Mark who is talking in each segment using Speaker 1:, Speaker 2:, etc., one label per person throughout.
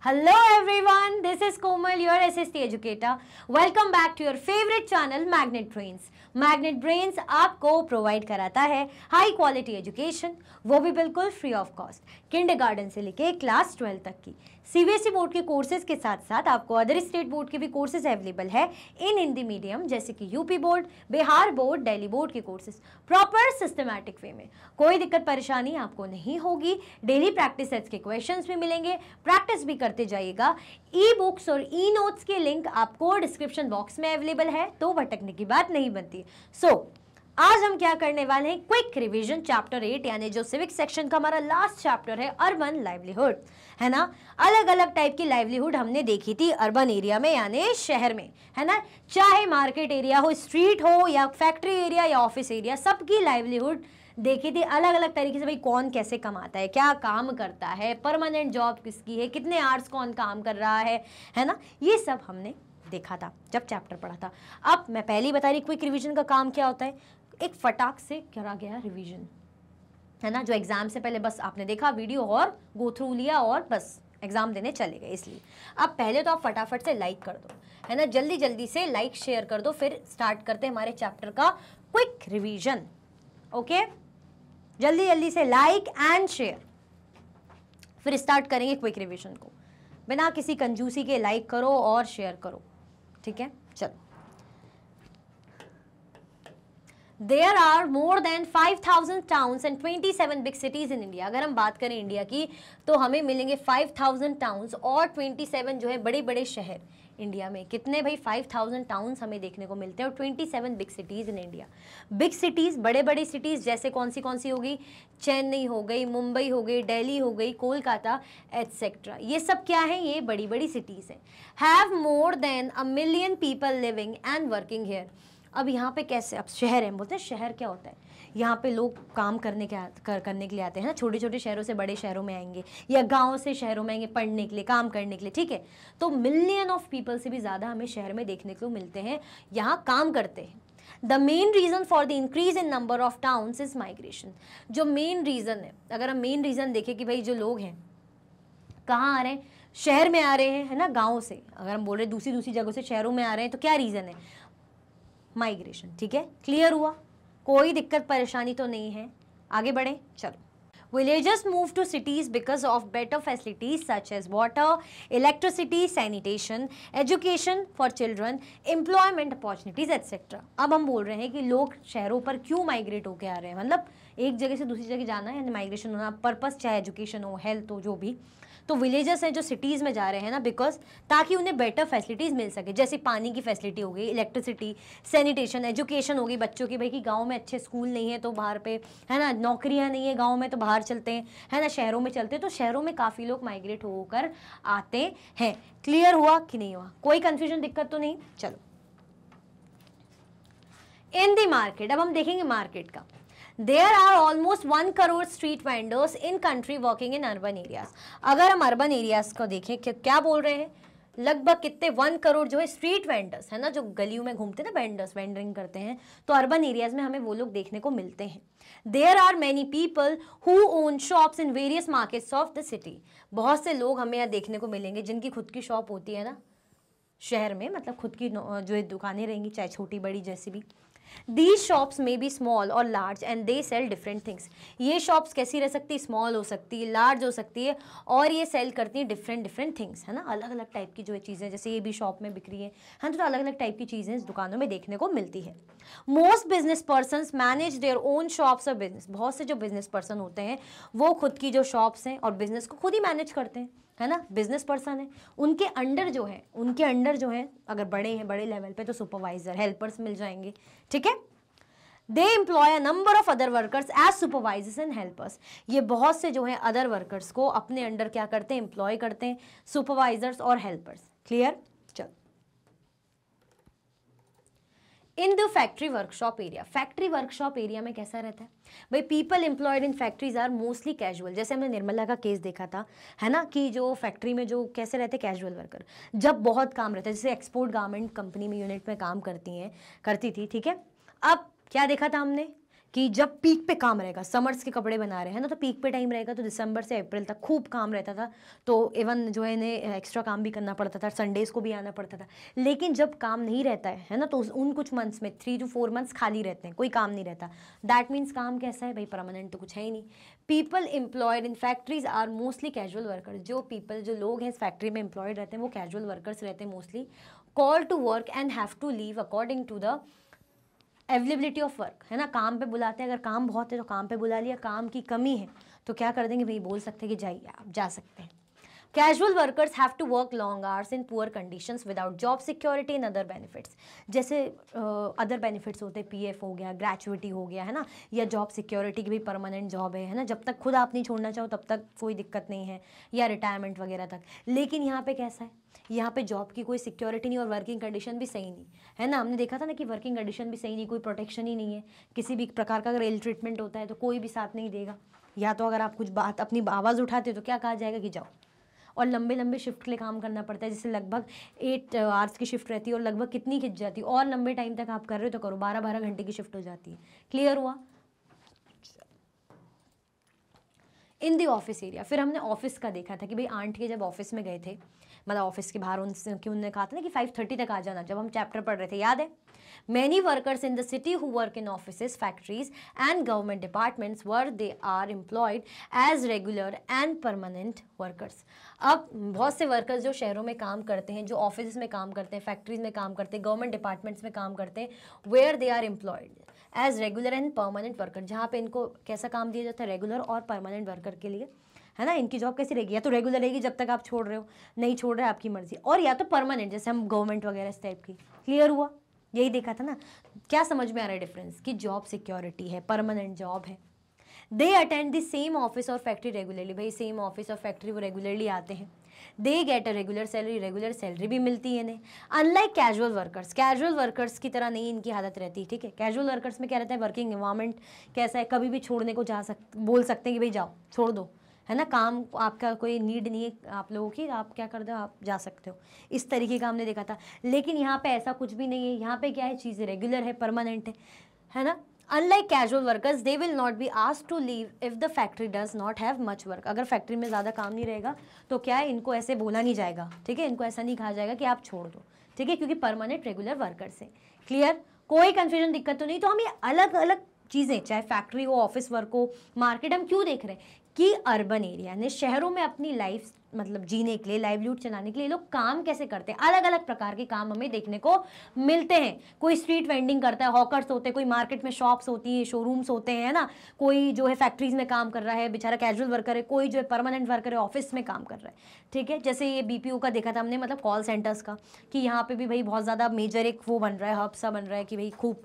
Speaker 1: Hello everyone, this is Komal, your SST educator. Welcome back to your favorite channel Magnet Brains. Magnet brains आपको provide कराता है high quality education, वो भी बिल्कुल free of cost, kindergarten से लेके class 12 तक की सीबीएसई बोर्ड के कोर्सेज के साथ साथ आपको अदर स्टेट बोर्ड के भी कोर्सेज अवेलेबल है इन हिंदी मीडियम, जैसे कि UP board, Bihar board, Delhi board के कोर्सेज प्रॉपर सिस्टमैटिक वे में। कोई दिक्कत परेशानी आपको नहीं होगी। डेली प्रैक्टिस सेट्स के क्वेश्चंस भी मिलेंगे, प्रैक्टिस भी करते जाइएगा। ई बुक्स और ई नोट्स के लिंक आपको डिस्क्रिप्शन बॉक्स में अवेलेबल है, तो भटकने की बात नहीं बनती। आज हम क्या करने वाले हैं, क्विक रिवीजन चैप्टर 8, यानी जो सिविक सेक्शन का हमारा लास्ट चैप्टर है, अर्बन लाइवलीहुड, है ना। अलग अलग टाइप की लाइवलीहुड हमने देखी थी अर्बन एरिया में, यानी शहर में, है ना। चाहे मार्केट एरिया हो, स्ट्रीट हो, या फैक्ट्री एरिया या ऑफिस एरिया, सबकी लाइवलीहुड देखी थी अलग अलग तरीके से। भाई कौन कैसे कमाता है, क्या काम करता है, परमानेंट जॉब किसकी है, कितने आवर्स कौन काम कर रहा है ना, ये सब हमने देखा था जब चैप्टर पढ़ा था। अब मैं पहले ही बता रही, क्विक रिवीजन का काम क्या होता है, एक फटाक से करा गया रिवीजन, है ना। जो एग्जाम से पहले बस आपने देखा वीडियो और गो थ्रू लिया और बस एग्जाम देने चले गए। इसलिए अब पहले तो आप फटाफट से लाइक कर दो, है ना, जल्दी जल्दी से लाइक शेयर कर दो, फिर स्टार्ट करते हैं हमारे चैप्टर का क्विक रिवीजन। ओके, जल्दी जल्दी से लाइक एंड शेयर, फिर स्टार्ट करेंगे क्विक रिवीजन को। बिना किसी कंजूसी के लाइक करो और शेयर करो, ठीक है। चलो, There are more than 5,000 towns and 27 big cities in India। अगर हम बात करें इंडिया की तो हमें मिलेंगे 5,000 टाउन्स और 27 जो है बड़े बड़े शहर इंडिया में। कितने भाई, 5,000 टाउन्स हमें देखने को मिलते हैं और 27 big cities in India. Big cities, बड़े बड़े सिटीज़ जैसे कौन सी होगी, चेन्नई हो गई, मुंबई हो गई, दिल्ली हो गई, कोलकाता एटसेट्रा, ये सब क्या है, ये बड़ी बड़ी सिटीज़ हैं। Have more than 1 million people living and working here. अब यहाँ पे कैसे, अब शहर है, बोलते हैं शहर क्या होता है, यहाँ पे लोग काम करने के लिए आते हैं ना, छोटे छोटे शहरों से बड़े शहरों में आएंगे, या गांव से शहरों में आएंगे पढ़ने के लिए, काम करने के लिए, ठीक है। तो मिलियन ऑफ पीपल से भी ज़्यादा हमें शहर में देखने को मिलते हैं, यहाँ काम करते हैं। The main reason for the increase in number of towns is migration. जो मेन रीज़न है, अगर हम मेन रीज़न देखें कि भाई जो लोग हैं कहाँ आ रहे हैं, शहर में आ रहे हैं, है ना, गाँव से अगर हम बोल रहे हैं दूसरी जगहों से शहरों में आ रहे हैं, तो क्या रीज़न है, माइग्रेशन, ठीक है। क्लियर हुआ, कोई दिक्कत परेशानी तो नहीं है, आगे बढ़े। चलो, villagers move to cities because of better facilities such as water, electricity, sanitation, education for children, employment opportunities etcetera. अब हम बोल रहे हैं कि लोग शहरों पर क्यों माइग्रेट होकर आ रहे हैं, मतलब एक जगह से दूसरी जगह जाना है, माइग्रेशन होना, पर्पस चाहे एजुकेशन हो, हेल्थ हो, जो भी। तो विलेजर्स हैं जो सिटीज़ में जा रहे हैं ना, बिकॉज ताकि उन्हें बेटर फैसिलिटीज़ मिल सके, जैसे पानी की फैसिलिटी हो गई, इलेक्ट्रिसिटी, सैनिटेशन, एजुकेशन होगी बच्चों की, भाई कि गांव में अच्छे स्कूल नहीं है तो बाहर पे, है ना, नौकरियां नहीं है गांव में तो बाहर चलते हैं, है ना, शहरों में चलते हैं। तो शहरों में काफ़ी लोग माइग्रेट होकर आते हैं। क्लियर हुआ कि नहीं हुआ, कोई कन्फ्यूजन, दिक्कत तो नहीं। चलो, इन दी मार्केट, अब हम देखेंगे मार्केट का। There are almost 1 crore street vendors in country working in urban areas। अगर हम अर्बन एरियाज को देखें, क्या बोल रहे हैं, लगभग कितने 1 करोड़ जो है स्ट्रीट वेंडर्स, है ना, जो गलियों में घूमते हैं ना, वेंडर्स, वेंडरिंग करते हैं, तो अर्बन एरियाज में हमें वो लोग देखने को मिलते हैं। There are many people who own shops in various markets of the city। बहुत से लोग हमें यहाँ देखने को मिलेंगे जिनकी खुद की शॉप होती है ना शहर में, मतलब खुद की जो है दुकानें रहेंगी, चाहे छोटी बड़ी जैसी भी। These shops may be small or large and they sell different things। ये शॉप्स कैसी रह सकती है, स्मॉल हो सकती है, लार्ज हो सकती है, और ये सेल करती है डिफरेंट थिंग्स, है ना, अलग अलग टाइप की जो है चीज़ें, जैसे ये भी शॉप में बिक रही है, तो अलग अलग टाइप की चीज़ें इस दुकानों में देखने को मिलती है। Most business persons manage their own shops और बिजनेस। बहुत से जो बिजनेस पर्सन होते हैं वो खुद की जो शॉप्स हैं और बिजनेस को खुद ही मैनेज करते हैं, है ना, बिजनेस पर्सन है। उनके अंडर जो है अगर बड़े हैं, बड़े लेवल पे, तो सुपरवाइजर, हेल्पर्स मिल जाएंगे, ठीक है। They employ a number of other workers as supervisors and helpers. ये बहुत से जो है अदर वर्कर्स को अपने अंडर क्या करते हैं, एम्प्लॉय करते हैं, सुपरवाइजर्स और हेल्पर्स। क्लियर। चलो, in the factory workshop area. Factory workshop area में कैसा रहता है भाई, people employed in factories are mostly casual. जैसे हमने निर्मला का केस देखा था, है ना, कि जो फैक्ट्री में जो कैसे रहते हैं, कैजुअल वर्कर, जब बहुत काम रहता है, जैसे एक्सपोर्ट गारमेंट कंपनी में यूनिट में काम करती थी, ठीक है। अब क्या देखा था हमने कि जब पीक पे काम रहेगा, समर्स के कपड़े बना रहे हैं ना, तो पीक पे टाइम रहेगा, तो दिसंबर से अप्रैल तक खूब काम रहता था, तो इवन जो है इन्हें एक्स्ट्रा काम भी करना पड़ता था, संडेज़ को भी आना पड़ता था। लेकिन जब काम नहीं रहता है ना, तो उन कुछ मंथ्स में 3 to 4 मंथ्स खाली रहते हैं, कोई काम नहीं रहता। दैट मीन्स काम कैसा है भाई, परमानेंट तो कुछ है ही नहीं। People employed in factories are mostly casual workers, जो लोग हैं इस फैक्ट्री में एम्प्लॉयड रहते हैं वो कैजुअल वर्कर्स रहते हैं mostly. Call to work and have to leave according to the availability of work, है ना, काम पे बुलाते हैं, अगर काम बहुत है तो काम पे बुला लिया, काम की कमी है तो क्या कर देंगे भाई, बोल सकते हैं कि जाइए आप जा सकते हैं। Casual workers have to work long hours in poor conditions without job security and other benefits, जैसे अदर बेनिफिट्स होते हैं, पीएफ हो गया, ग्रेचुइटी हो गया, है ना, या जॉब सिक्योरिटी की भी परमानेंट जॉब है ना, जब तक खुद आप नहीं छोड़ना चाहो तब तक कोई दिक्कत नहीं है, या रिटायरमेंट वगैरह तक। लेकिन यहाँ पे कैसा है, यहाँ पे जॉब की कोई सिक्योरिटी नहीं और वर्किंग कंडीशन भी सही नहीं है ना, हमने देखा था ना कि वर्किंग कंडीशन भी सही नहीं, कोई प्रोटेक्शन ही नहीं है, किसी भी प्रकार का अगर इल ट्रीटमेंट होता है तो कोई भी साथ नहीं देगा, या तो अगर आप कुछ बात अपनी आवाज़ उठाते हो तो क्या कहा जाएगा कि जाओ, और लंबे लंबे शिफ्ट के लिए काम करना पड़ता है, जैसे लगभग 8 आवर्स की शिफ्ट रहती है और लगभग कितनी खिंच जाती है, और लंबे टाइम तक आप कर रहे हो तो करो, 12-12 घंटे की शिफ्ट हो जाती है। क्लियर हुआ। इन दी ऑफिस एरिया, फिर हमने ऑफिस का देखा था कि भाई आंट के जब ऑफिस में गए थे, मतलब ऑफिस के बाहर उन्होंने कहा था ना कि 5:30 तक आ जाना, जब हम चैप्टर पढ़ रहे थे, याद है। Many workers in the city who work in offices, factories and government departments where they are employed as regular and permanent workers. अब बहुत से वर्कर्स जो शहरों में काम करते हैं, जो ऑफिस में काम करते हैं, फैक्ट्रीज में काम करते हैं, गवर्नमेंट डिपार्टमेंट्स में काम करते हैं, where they are employed as regular and permanent worker, जहाँ पे इनको कैसा काम दिया जाता है, रेगुलर और परमानेंट वर्कर के लिए, है ना। इनकी जॉब कैसी रहेगी, या तो रेगुलर रहेगी जब तक आप छोड़ रहे हो, नहीं छोड़ रहे आपकी मर्जी, और या तो परमानेंट, जैसे हम गवर्नमेंट वगैरह इस टाइप की। क्लियर हुआ, यही देखा था ना। क्या समझ में आ रहा है डिफरेंस, कि जॉब सिक्योरिटी है, परमानेंट जॉब है। They attend the same office और फैक्ट्री रेगुलरली, भाई सेम ऑफिस और फैक्ट्री वो रेगुलरली आते हैं। They get a regular salary भी मिलती है इन्हें। अनलाइक कैजुअल वर्कर्स की तरह नहीं इनकी हालत रहती, ठीक है। कैजुअल वर्कर्स में क्या रहता है, वर्किंग एनवायरनमेंट कैसा है, कभी भी छोड़ने को बोल सकते हैं कि भाई जाओ छोड़ दो, है ना, काम आपका कोई नीड नहीं है आप लोगों की, आप क्या कर दो, आप जा सकते हो, इस तरीके का हमने देखा था। लेकिन यहाँ पे ऐसा कुछ भी नहीं है, यहाँ पे क्या है, चीज़ें रेगुलर है, परमानेंट है ना। Unlike casual workers they will not be asked to leave if the factory does not have much work, अगर फैक्ट्री में ज़्यादा काम नहीं रहेगा तो क्या है, इनको ऐसे बोला नहीं जाएगा, ठीक है, इनको ऐसा नहीं कहा जाएगा कि आप छोड़ दो, ठीक है, क्योंकि परमानेंट रेगुलर वर्कर्स है। क्लियर, कोई कन्फ्यूजन, दिक्कत तो नहीं। तो हम ये अलग अलग चीज़ें, चाहे फैक्ट्री हो, ऑफिस वर्क हो, मार्केट, हम क्यों देख रहे हैं कि अर्बन एरिया ने शहरों में अपनी लाइफ मतलब जीने के लिए, लाइवलीहुड चलाने के लिए लोग काम कैसे करते हैं, अलग अलग प्रकार के काम हमें देखने को मिलते हैं। कोई स्ट्रीट वेंडिंग करता है, हॉकर्स होते हैं, कोई मार्केट में शॉप्स होती हैं, शोरूम्स होते हैं, है ना, कोई जो है फैक्ट्रीज में काम कर रहा है बेचारा कैजुअल वर्कर है, कोई जो है परमानेंट वर्कर है, ऑफिस में काम कर रहा है, ठीक है। जैसे ये बीपीओ का देखा था हमने, मतलब कॉल सेंटर्स का, कि यहाँ पे भी भाई बहुत ज़्यादा मेजर एक वो बन रहा है, हब सा बन रहा है कि भाई खूब,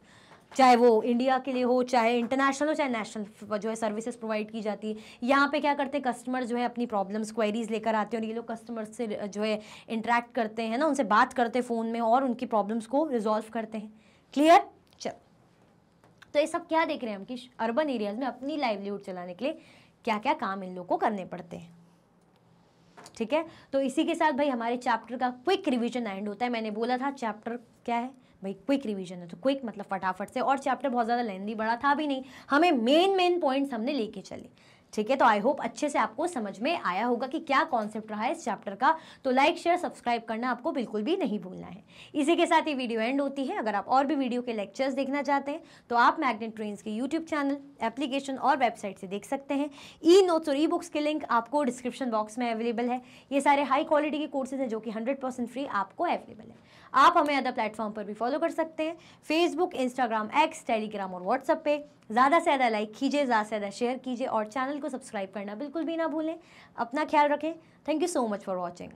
Speaker 1: चाहे वो इंडिया के लिए हो, चाहे इंटरनेशनल हो, चाहे नेशनल, जो है सर्विसेज प्रोवाइड की जाती है। यहाँ पे क्या करते हैं, कस्टमर जो है अपनी प्रॉब्लम्स, क्वेरीज लेकर आते हैं, और ये लोग कस्टमर्स से जो है इंटरेक्ट करते हैं ना, उनसे बात करते हैं फ़ोन में, और उनकी प्रॉब्लम्स को रिजॉल्व करते हैं। क्लियर। चल, तो ये सब क्या देख रहे हैं हम, कि अर्बन एरियाज़ में अपनी लाइवलीहुड चलाने के लिए क्या क्या काम इन लोगों को करने पड़ते हैं, ठीक है। तो इसी के साथ भाई हमारे चैप्टर का क्विक रिवीजन एंड होता है। मैंने बोला था चैप्टर क्या है भाई, क्विक रिवीजन है, तो क्विक मतलब फटाफट से, और चैप्टर बहुत ज़्यादा लेंदी बड़ा था भी नहीं, हमें मेन पॉइंट्स हमने लेके चले, ठीक है। तो आई होप अच्छे से आपको समझ में आया होगा कि क्या कॉन्सेप्ट रहा है इस चैप्टर का। तो लाइक शेयर सब्सक्राइब करना आपको बिल्कुल भी नहीं भूलना है। इसी के साथ ही वीडियो एंड होती है। अगर आप और भी वीडियो के लेक्चर्स देखना चाहते हैं तो आप मैग्नेट ट्रेंड्स के यूट्यूब चैनल, एप्लीकेशन और वेबसाइट से देख सकते हैं। ई नोट्स और ई बुक्स के लिंक आपको डिस्क्रिप्शन बॉक्स में अवेलेबल है। ये सारे हाई क्वालिटी के कोर्सेज हैं जो कि 100% फ्री आपको अवेलेबल है। आप हमें अदर प्लेटफॉर्म पर भी फॉलो कर सकते हैं, फेसबुक, इंस्टाग्राम, एक्स, टेलीग्राम और व्हाट्सएप पे। ज़्यादा से ज़्यादा लाइक कीजिए, ज़्यादा से ज़्यादा शेयर कीजिए, और चैनल को सब्सक्राइब करना बिल्कुल भी ना भूलें। अपना ख्याल रखें। Thank you so much for watching.